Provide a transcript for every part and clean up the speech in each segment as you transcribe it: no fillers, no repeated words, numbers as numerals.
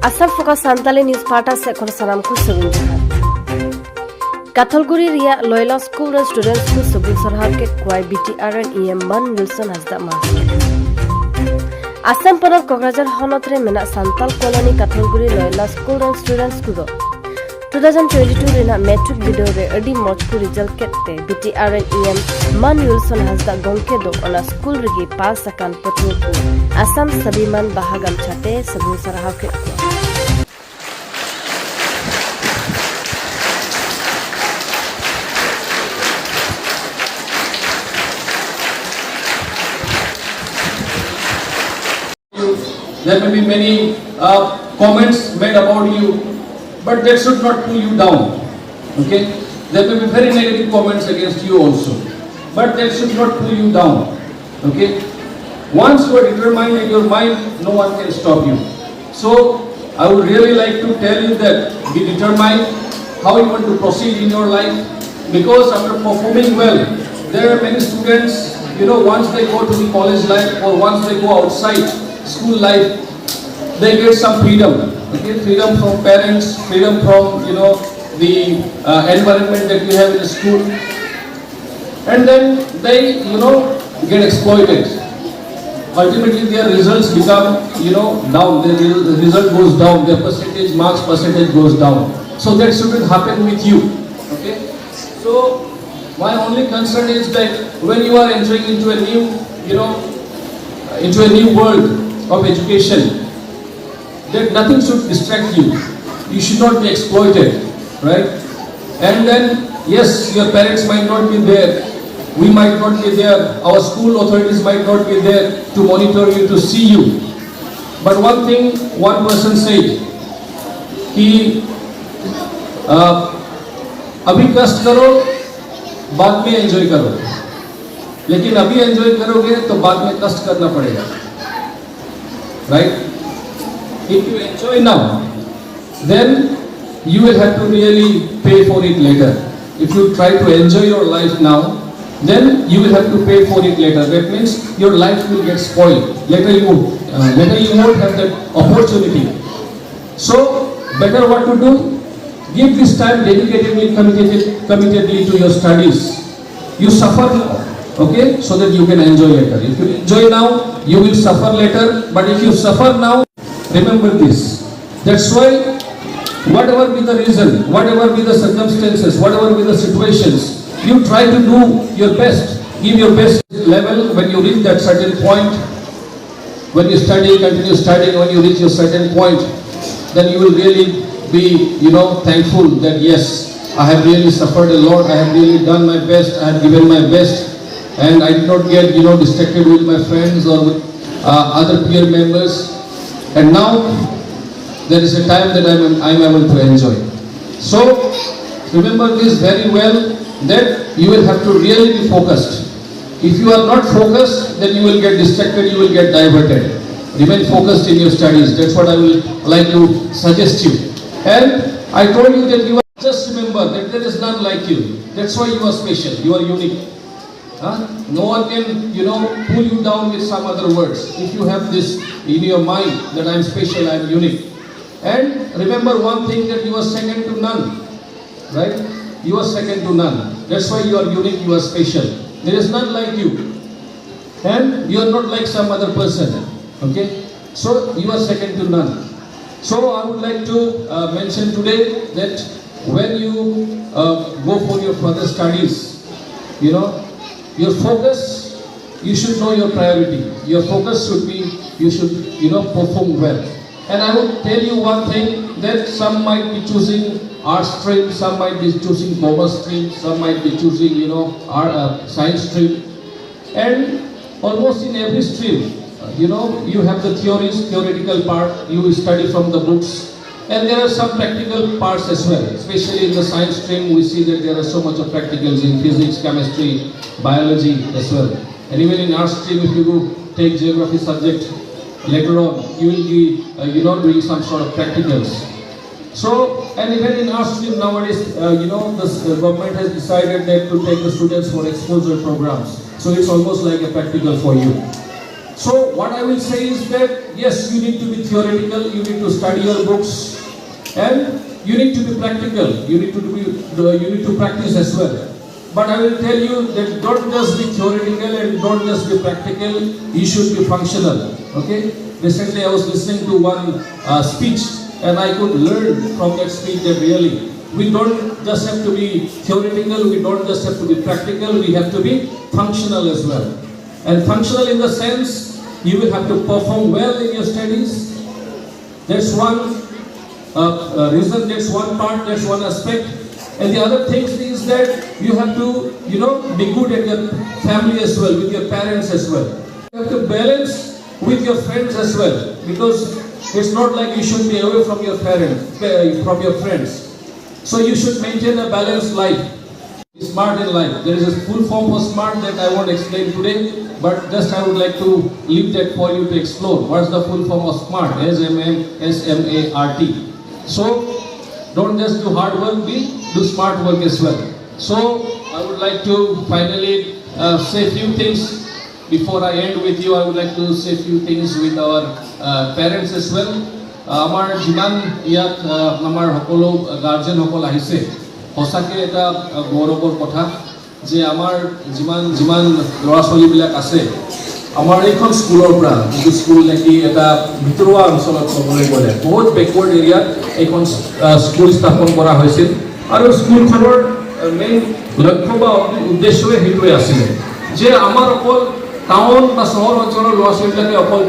Asam Foka Santali News Pata Sekon Sanam Ku Sa.ᱜᱩᱱ Katholguri Ria Loyola School and Students Ku Sa.ᱜᱩᱱ Sarhau ke Kowai BTR-র Man Wilson Hasda Ma Asam Ponot Kokrajhar Honot re mena Santal Colony Katholguri Loyola School and Students Ku do 2022 rena metric bidao re adi moj ku result kette BTR Man Wilson Hasda Gomke do ona school regi pass akan ᱯᱟ.ᱴᱷᱩᱣᱟ ku Asam Sabiman Bahagam chate Sa.ᱜᱩᱱ Sarhau ke There may be many comments made about you, but that should not pull you down. Okay? There may be very negative comments against you also, but that should not pull you down. Okay? Once you are determined in your mind, no one can stop you. So, I would really like to tell you that be determined how you want to proceed in your life, because after performing well, there are many students, once they go to the college life or once they go outside school life, they get some freedom. Okay, freedom from parents, freedom from the environment that you have in the school, and then they get exploited. Ultimately, their results become down. The result goes down. Their marks percentage goes down. So that shouldn't happen with you. Okay, so my only concern is that when you are entering into a new world of education, that nothing should distract you. You should not be exploited, right? And then, yes, your parents might not be there. We might not be there. Our school authorities might not be there to monitor you, to see you. But one thing, one person said, कि अभी कष्ट करो, बाद में enjoy करो. लेकिन अभी enjoy करोगे तो बाद में कष्ट करना पड़ेगा. Right? If you enjoy now, then you will have to really pay for it later. If you try to enjoy your life now, then you will have to pay for it later. That means your life will get spoiled. Later you won't have that opportunity. So, better what to do? Give this time dedicatedly, committedly to your studies. You suffer now. Okay, so that you can enjoy later. If you enjoy now, you will suffer later. But if you suffer now, remember this. That's why, whatever be the reason, whatever be the circumstances, whatever be the situations, you try to do your best. Give your best level. When you reach that certain point, when you study, continue studying. When you reach a certain point, then you will really be, thankful that yes, I have really suffered a lot. I have really done my best. I have given my best. And I did not get distracted with my friends or with other peer members, and now there is a time that I am able to enjoy. So remember this very well, that you will have to really be focused. If you are not focused, then you will get distracted, you will get diverted. Remain focused in your studies. That's what I will like to suggest you. And I told you that you are, just remember that there is none like you. That's why you are special, you are unique. No one can, pull you down with some other words. If you have this in your mind that I am special, I am unique. And remember one thing, that you are second to none. Right? You are second to none. That's why you are unique, you are special. There is none like you. And you are not like some other person. Okay? So you are second to none. So I would like to mention today that when you go for your further studies, your focus, you should know your priority. Your focus should be, you should, perform well. And I would tell you one thing, that some might be choosing art stream, some might be choosing commerce stream, some might be choosing, science stream. And almost in every stream, you have the theoretical part, you study from the books. And there are some practical parts as well. Especially in the science stream, we see that there are so much of practicals in physics, chemistry, biology as well. And even in art stream, if you take geography subject, later on, you will be, doing some sort of practicals. So, and even in art stream nowadays, the government has decided that to take the students for exposure programs. So it's almost like a practical for you. So what I will say is that yes, you need to be theoretical, you need to study your books, and you need to be practical. You need to practice as well. But I will tell you that don't just be theoretical and don't just be practical. You should be functional. Okay. Recently, I was listening to one speech, and I could learn from that speech that really we don't just have to be theoretical. We don't just have to be practical. We have to be functional as well. And functional in the sense you will have to perform well in your studies. That's one reason. That's one part. That's one aspect. And the other thing is that you have to, be good at your family as well, with your parents as well. You have to balance with your friends as well, because it's not like you should be away from your parents, from your friends. So you should maintain a balanced life. Smart in life. There is a full form of smart that I won't explain today, but just I would like to leave that for you to explore. What's the full form of smart? S-M-A-R-T. So don't just do hard work, do smart work as well. So I would like to finally say a few things. Before I end with you, I would like to say a few things with our parents as well. Amar jiman iyak amar hokolo guardian hokol ahise hosake eta gourobor kotha je amar jiman lora choli bilak ase amar ekhon schoolor pura etu school neki eta bhitorwa oncholot kobole gole bahut backward area ekhon school স্থাপন কৰা হৈছিল আৰু স্কুলখনৰ main লক্ষ্য বা উদ্দেশ্যই হেতুৱে আছিল যে আমাৰ অকল টাউন বা চহৰ অঞ্চলৰ ল'ৰা ছোৱালীবিলাকে অকল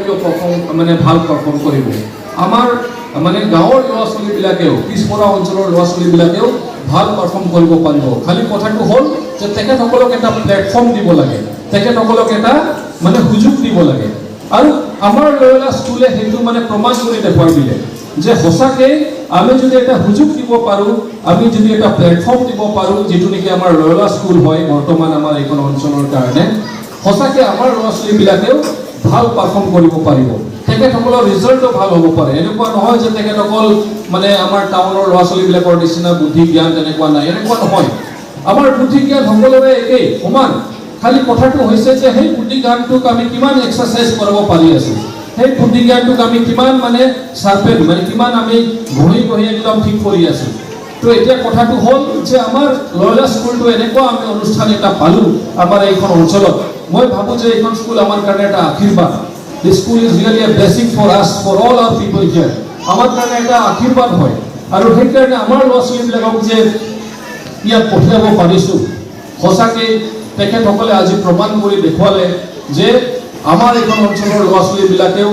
মানে ভাল পাৰফৰ্ম কৰিব আমাৰ মানে গাঁৱৰ ল'ৰা ছোৱালীবিলাকেও পিছপৰা অঞ্চলৰ ল'ৰা ছোৱালীবিলাকেও ভাল পাৰফৰ্ম কৰিব পাৰিব খালি কথাটো হ'ল যে তেখেতসকলক এটা প্লেটফৰ্ম দিব লাগে তেখেতসকলক এটা মানে সুযোগ দিব লাগে আৰু আমাৰ লয়লা স্কুলে সেইটো মানে প্ৰমাণ কৰি দেখুৱাই দিলে যে সঁচাকৈ আমি যদি এটা সুযোগ দিব পাৰোঁ আমি যদি এটা প্লেটফৰ্ম দিব পাৰোঁ যিটো নেকি আমাৰ লয়লা স্কুল হয় বৰ্তমান আমাৰ এইখন অঞ্চলৰ কাৰণে সঁচাকৈ আমাৰ ল'ৰা ছোৱালীবিলাকেও ভাল পাৰফৰ্ম কৰিব পাৰিব তেখেতসকলৰ ৰিজাল্টও ভাল হ'ব পাৰে এনেকুৱা নহয় যে তেখেতসকল মানে আমাৰ টাউনৰ ল'ৰা ছোৱালীবিলাকৰ নিচিনা বুদ্ধি জ্ঞান তেনেকুৱা নাই এনেকুৱা নহয় আমাৰ বুদ্ধি জ্ঞান সকলোৰে একেই সমান খালি কথাটো হৈছে যে সেই বুদ্ধি জ্ঞানটোক আমি কিমান এক্সাৰচাইজ কৰিব পাৰি আছোঁ সেই বুদ্ধি জ্ঞানটোক আমি কিমান মানে চাৰ্পেন মানে কিমান আমি গঢ়ি একদম ঠিক কৰি আছোঁ তো এতিয়া কথাটো হ'ল যে আমাৰ লয়লা স্কুলটো এনেকুৱা আমি অনুষ্ঠান এটা পালোঁ আমাৰ এইখন অঞ্চলত মই ভাবোঁ যে এইখন স্কুল আমাৰ কাৰণে এটা আশীৰ্বাদ This school is really a blessing for us, for all our people here. আমাৰ কাৰণে এটা আশীৰ্বাদ হয় আৰু সেইকাৰণে আমাৰ ল'ৰা ছোৱালীবিলাকক যে ইয়াত পঠিয়াব পাৰিছোঁ সঁচাকৈ তেখেতসকলে আজি প্ৰমাণ কৰি দেখুৱালে যে আমাৰ এইখন অঞ্চলৰ ল'ৰা ছোৱালীবিলাকেও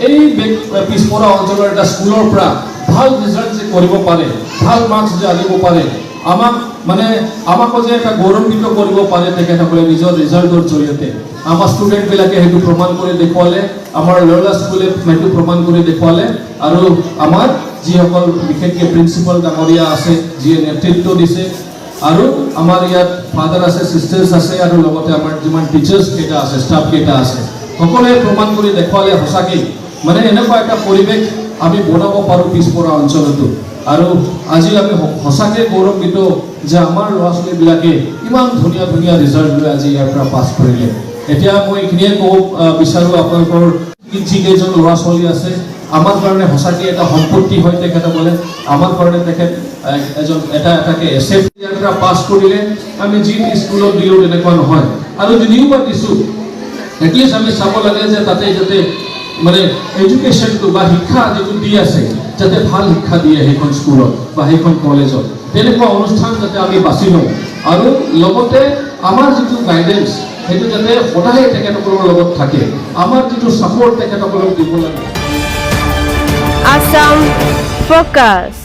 এই পিছপৰা অঞ্চলৰ এটা স্কুলৰ পৰা ভাল ৰিজাল্ট যে কৰিব পাৰে ভাল মাৰ্কছ যে আনিব পাৰে আমাকো যে এটা গৌৰৱান্বিত কৰিব পাৰে তেখেতসকলে নিজৰ ৰিজাল্টৰ জৰিয়তে আমাৰ ষ্টুডেণ্টবিলাকে সেইটো প্ৰমাণ কৰি দেখুৱালে আমাৰ লয়লা স্কুলে সেইটো প্ৰমাণ কৰি দেখুৱালে আৰু আমাৰ যিসকল বিশেষকৈ প্ৰিন্সিপাল ডাঙৰীয়া আছে যিয়ে নেতৃত্ব দিছে আৰু আমাৰ ইয়াত ফাদাৰ আছে চিষ্টাৰ্ছ আছে আৰু লগতে আমাৰ যিমান টিচাৰ্ছ কেইটা আছে ষ্টাফ কেইটা আছে সকলোৱে প্ৰমাণ কৰি দেখুৱালে সঁচাকৈ মানে এনেকুৱা এটা পৰিৱেশ আমি বনাব পাৰোঁ পিছপৰা অঞ্চলতো আৰু আজি আমি সঁচাকৈ গৌৰৱান্বিত যে আমাৰ ল'ৰা ছোৱালীবিলাকে ইমান ধুনীয়া ধুনীয়া ৰিজাল্ট লৈ আজি ইয়াৰ পৰা পাছ কৰিলে এতিয়া মই এইখিনিয়ে ক'ব বিচাৰোঁ আপোনালোকৰ যিকেইজন ল'ৰা ছোৱালী আছে আমাৰ কাৰণে সঁচাকৈ এটা সম্পত্তি হয় তেখেতসকলে আমাৰ কাৰণে তেখেত এটাকে এছেট ইয়াৰ পৰা পাছ কৰিলে আমি যি স্কুলত দিলোঁ তেনেকুৱা নহয় আৰু যদিও বা দিছোঁ এটলিষ্ট আমি চাব লাগে যে তাতে যাতে মানে এডুকেশ্যনটো বা শিক্ষা যিটো দি আছে যাতে ভাল শিক্ষা দিয়ে সেইখন স্কুলত বা সেইখন কলেজত তেনেকুৱা অনুষ্ঠান যাতে আমি বাছি লওঁ আৰু লগতে আমাৰ যিটো গাইডেন্স সেইটো যাতে সদায় তেখেতসকলৰ লগত থাকে আমাৰ যিটো ছাপোৰ্ট তেখেতসকলক দিব লাগে Assam Focus